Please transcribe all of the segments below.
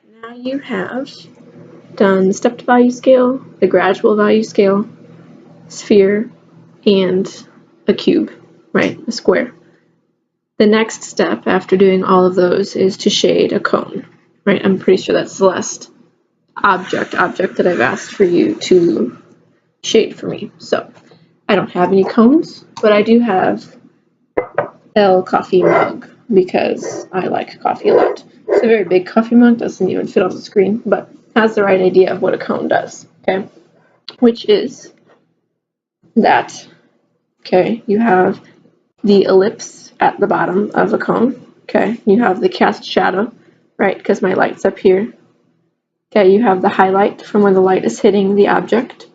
now you have done the stepped value scale, the gradual value scale, sphere, and a cube, right, a square. The next step after doing all of those is to shade a cone, right? I'm pretty sure that's the last object that I've asked for you to shade for me. So I don't have any cones, but I do have L coffee mug because I like coffee a lot. It's a very big coffee mug, doesn't even fit on the screen, but has the right idea of what a cone does, okay? Which is that, okay, you have the ellipse at the bottom of a cone, okay? You have the cast shadow, right, because my light's up here. Okay, you have the highlight from where the light is hitting the object.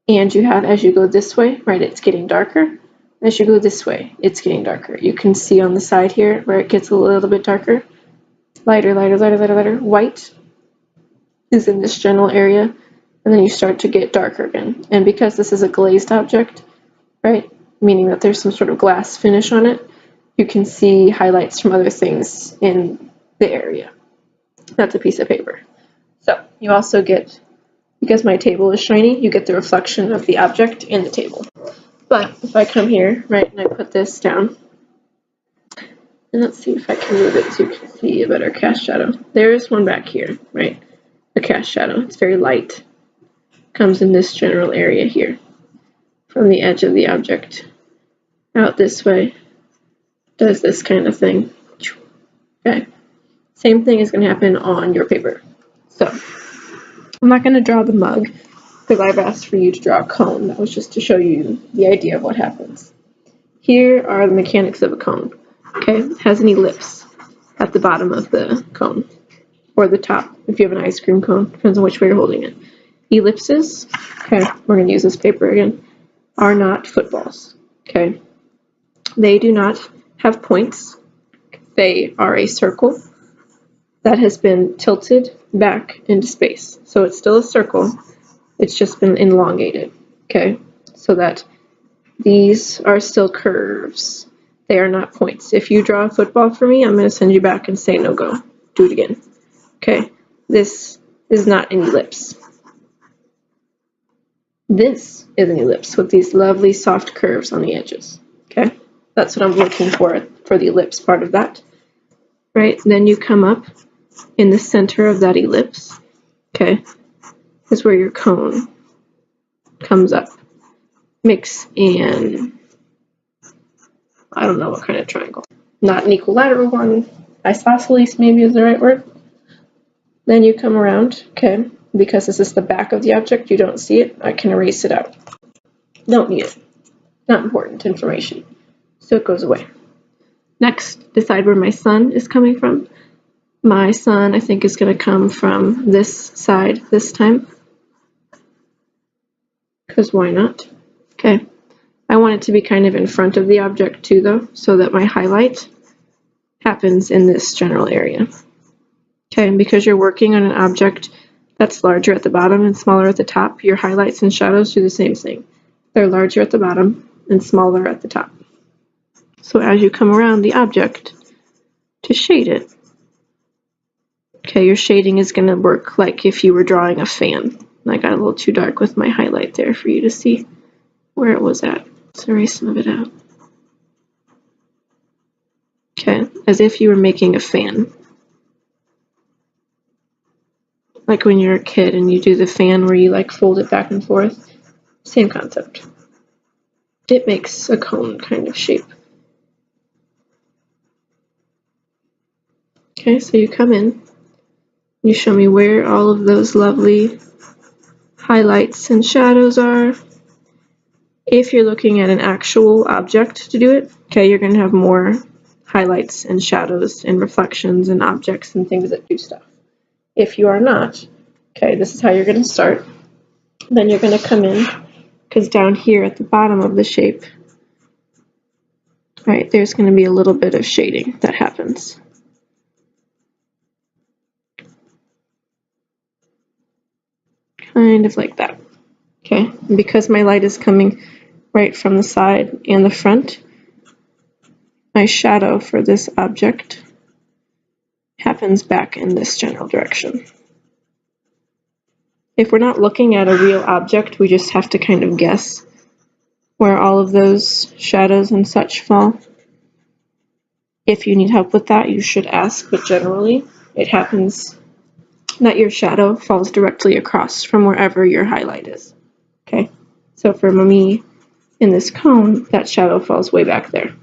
And you have, as you go this way, right, it's getting darker. As you go this way, it's getting darker. You can see on the side here where it gets a little bit darker. Lighter, lighter, lighter, lighter, lighter. White is in this general area, and then you start to get darker again. And because this is a glazed object, right, meaning that there's some sort of glass finish on it, you can see highlights from other things in the area. That's a piece of paper. So you also get, because my table is shiny, you get the reflection of the object in the table. But if I come here, right, and I put this down, and let's see if I can move it so you can see a better cast shadow. There is one back here, right, a cast shadow. It's very light. Comes in this general area here, from the edge of the object out this way. Does this kind of thing. Okay. Same thing is going to happen on your paper. So I'm not going to draw the mug because I've asked for you to draw a cone. That was just to show you the idea of what happens. Here are the mechanics of a cone. Okay, it has an ellipse at the bottom of the cone, or the top if you have an ice cream cone. Depends on which way you're holding it. Ellipses, okay, we're going to use this paper again, are not footballs. Okay, they do not have points. They are a circle that has been tilted back into space. So it's still a circle, it's just been elongated, okay? So that these are still curves. They are not points. If you draw a football for me, I'm going to send you back and say, no go. Do it again. Okay? This is not an ellipse. This is an ellipse with these lovely soft curves on the edges. Okay? That's what I'm looking for the ellipse part of that. Right? Then you come up in the center of that ellipse, okay, is where your cone comes up. Mix in, I don't know what kind of triangle. Not an equilateral one. Isosceles maybe is the right word. Then you come around, okay, because this is the back of the object, you don't see it, I can erase it out. Don't need it. Not important information. So it goes away. Next, decide where my sun is coming from. My sun, I think, is going to come from this side this time. Because why not? Okay. I want it to be kind of in front of the object too, though, so that my highlight happens in this general area. Okay, and because you're working on an object that's larger at the bottom and smaller at the top, your highlights and shadows do the same thing. They're larger at the bottom and smaller at the top. So as you come around the object to shade it, okay, your shading is going to work like if you were drawing a fan. I got a little too dark with my highlight there for you to see where it was at. Let's erase some of it out. Okay, as if you were making a fan. Like when you're a kid and you do the fan where you like fold it back and forth. Same concept. It makes a cone kind of shape. Okay, so you come in. You show me where all of those lovely highlights and shadows are. If you're looking at an actual object to do it, okay, you're going to have more highlights and shadows and reflections and objects and things that do stuff. If you are not, okay, this is how you're going to start. Then you're going to come in, because down here at the bottom of the shape, right, there's going to be a little bit of shading that happens. Kind of like that. Okay, and because my light is coming right from the side and the front, my shadow for this object happens back in this general direction. If we're not looking at a real object, we just have to kind of guess where all of those shadows and such fall. If you need help with that, you should ask, but generally it happens that your shadow falls directly across from wherever your highlight is. Okay, so for me in this cone, that shadow falls way back there.